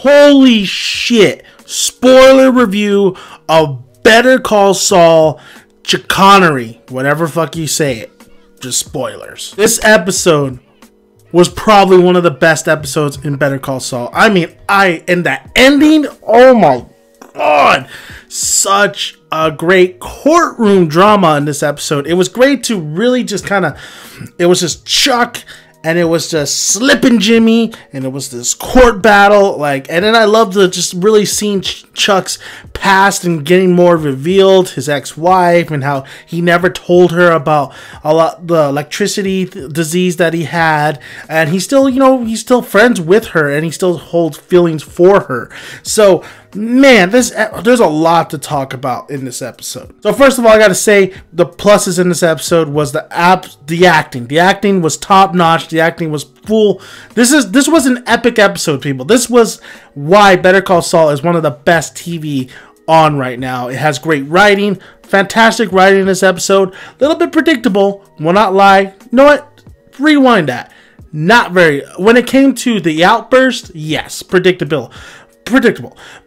Holy shit. Spoiler review of Better Call Saul, Cicanery. Whatever fuck you say it. Just spoilers. This episode was probably one of the best episodes in Better Call Saul. I mean, and that ending, oh my god. Such a great courtroom drama in this episode. It was great to really just kind of, it was just Chuck and it was just Slippin' Jimmy, and it was this court battle, like, and then I loved the just really seeing Chuck's past and getting more revealed, his ex-wife, and how he never told her about the electricity disease that he had, and he's still, you know, he's still friends with her, and he still holds feelings for her. So, man, there's a lot to talk about in this episode. So first of all, I gotta say the pluses in this episode was the acting. The acting was top notch. The acting was full. This was an epic episode, people. This was why Better Call Saul is one of the best TV on right now. It has great writing, fantastic writing in this episode. A little bit predictable, will not lie. You know what? Rewind that. Not very. When it came to the outburst, yes, predictable,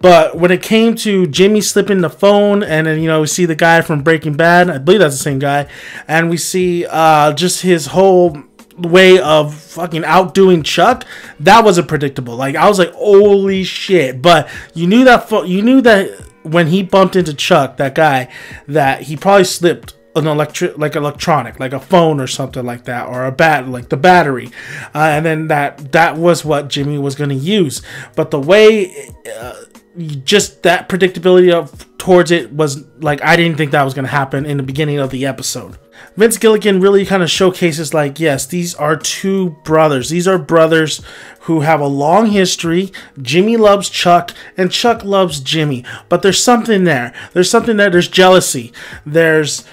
but when it came to Jimmy slipping the phone, and then, you know, we see the guy from Breaking Bad, I believe that's the same guy, and we see just his whole way of fucking outdoing Chuck, that wasn't predictable. Like, I was like, holy shit. But you knew that when he bumped into Chuck, that guy, that he probably slipped an electronic, like a phone or something like that, or like the battery, and then that was what Jimmy was going to use. But the way just that predictability towards it was like, I didn't think that was going to happen in the beginning of the episode. Vince Gilligan really kind of showcases, like, yes, these are two brothers. These are brothers who have a long history. Jimmy loves Chuck, and Chuck loves Jimmy. But there's something there. There's something there. There's jealousy. There's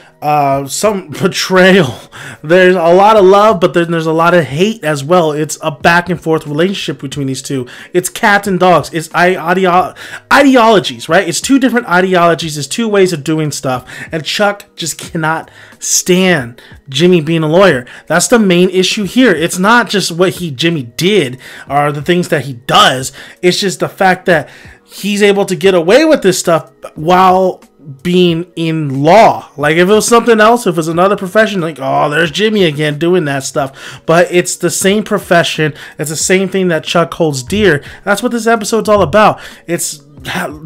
some betrayal. There's a lot of love, but then there's a lot of hate as well. It's a back and forth relationship between these two. It's cats and dogs. It's ideologies, right? It's two different ideologies. It's two ways of doing stuff. And Chuck just cannot stand Jimmy being a lawyer. That's the main issue here. It's not just what Jimmy did or the things that he does. It's just the fact that he's able to get away with this stuff while being in law. Like, if it was something else, if it was another profession, like, oh, there's Jimmy again doing that stuff. But it's the same profession. It's the same thing that Chuck holds dear. That's what this episode's all about. It's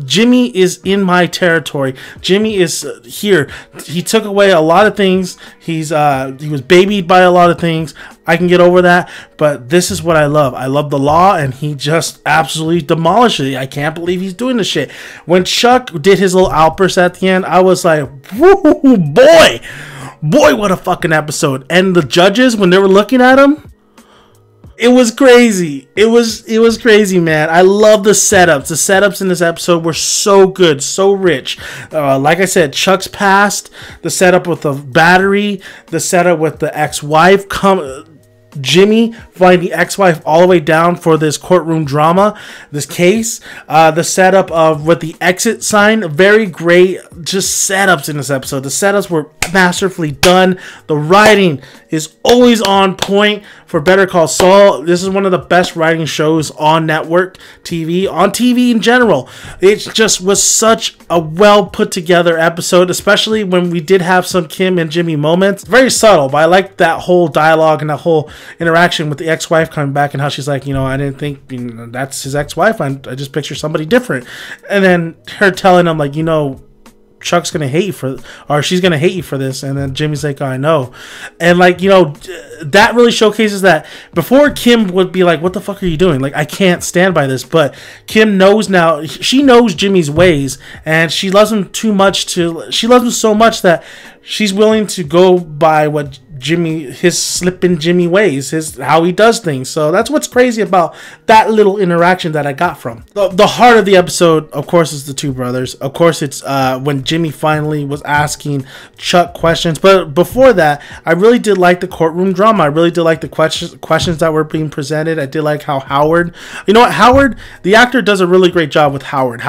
Jimmy is in my territory. Jimmy is here. He took away a lot of things. He was babied by a lot of things. I can get over that, but this is what I love. I love the law, and he just absolutely demolished it. I can't believe he's doing this shit. When Chuck did his little outburst at the end, I was like, woo, boy, what a fucking episode. And the judges, when they were looking at him, it was crazy. It was crazy, man. I love the setups. The setups in this episode were so good, so rich. Like I said, Chuck's past, the setup with the battery, the setup with the ex-wife, Jimmy flying the ex-wife all the way down for this courtroom drama, this case, the setup of with the exit sign, very great just setups in this episode. The setups were masterfully done. The writing is always on point for Better Call Saul. This is one of the best writing shows on network TV, on TV in general. It just was such a well put together episode, especially when we did have some Kim and Jimmy moments. Very subtle, but I liked that whole dialogue and that whole interaction with the ex-wife coming back and how she's like, you know, I didn't think, you know, that's his ex-wife. I just picture somebody different. And then her telling him, like, you know, Chuck's gonna hate you or she's gonna hate you for this, and then Jimmy's like, oh, I know. And, like, you know, that really showcases that before Kim would be like, what the fuck are you doing? Like, I can't stand by this. But Kim knows now. She knows Jimmy's ways, and she loves him too much she loves him so much that she's willing to go by what his slipping Jimmy ways, how he does things. So that's what's crazy about that little interaction that I got from. The heart of the episode, of course, is the two brothers. Of course, it's when Jimmy finally was asking Chuck questions. But before that, I really did like the courtroom drama. I really did like the questions that were being presented. I did like how Howard, you know what, Howard, the actor does a really great job with Howard.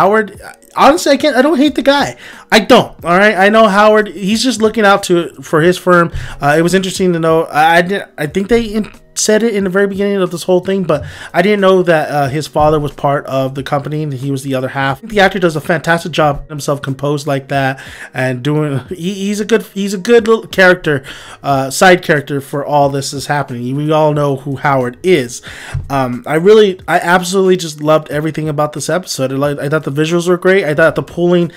Honestly, I don't hate the guy. I don't. All right, I know Howard. He's just looking out for his firm. It was interesting to know. I think they said it in the very beginning of this whole thing, but I didn't know that his father was part of the company and he was the other half. The actor does a fantastic job himself, composed like that, and doing. He's a good little character, side character for all this is happening. We all know who Howard is. I absolutely just loved everything about this episode. I thought the visuals were great. I thought the pulling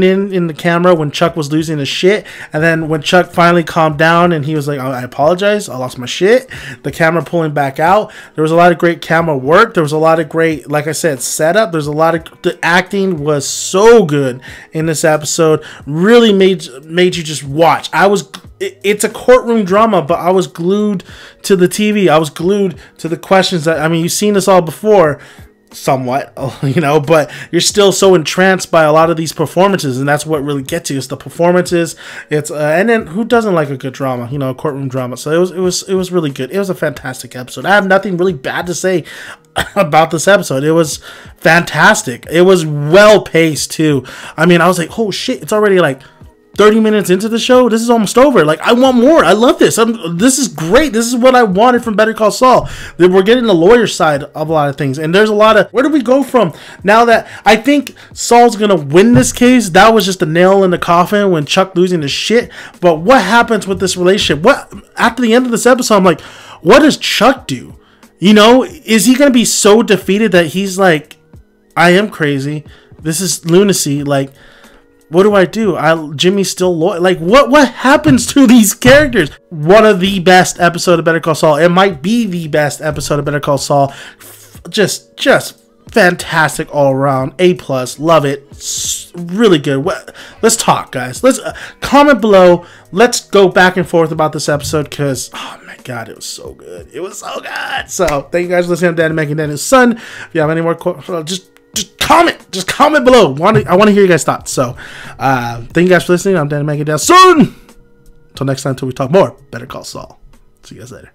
in the camera when Chuck was losing his shit, and then when Chuck finally calmed down and he was like, oh, I apologize, I lost my shit. The camera pulling back out. There was a lot of great camera work. There was a lot of great, like I said, setup. There's a lot of, the acting was so good in this episode. Really made you just watch. It's a courtroom drama, but I was glued to the TV. I was glued to the questions you've seen this all before, somewhat, but you're still so entranced by a lot of these performances, and that's what really gets you. It's the performances. It's and then who doesn't like a good drama, a courtroom drama? So it was really good. It was a fantastic episode. I have nothing really bad to say about this episode. It was fantastic. It was well paced too. I was like, oh shit, it's already like 30 minutes into the show. This is almost over. Like, I want more. I love this. This is great. This is what I wanted from Better Call Saul. We're getting the lawyer side of a lot of things. And there's a lot of, where do we go from now that I think Saul's going to win this case? That was just a nail in the coffin when Chuck losing his shit. But what happens with this relationship? After the end of this episode, I'm like, what does Chuck do? Is he going to be so defeated that he's like, I am crazy. This is lunacy. Like, what do I do? Jimmy's still loyal. Like, what happens to these characters? One of the best episode of Better Call Saul. It might be the best episode of Better Call Saul. Just fantastic all around. A+. Love it. Really good. Let's talk, guys. Let's comment below. Let's go back and forth about this episode because, oh my God, it was so good. It was so good. So, thank you guys for listening. I'm Danny Mac and Danny's son. If you have any more questions, just comment below. I want to hear you guys' thoughts. So thank you guys for listening. I'm Danny Mac and Danny's son. Until next time, until we talk more Better Call Saul. See you guys later.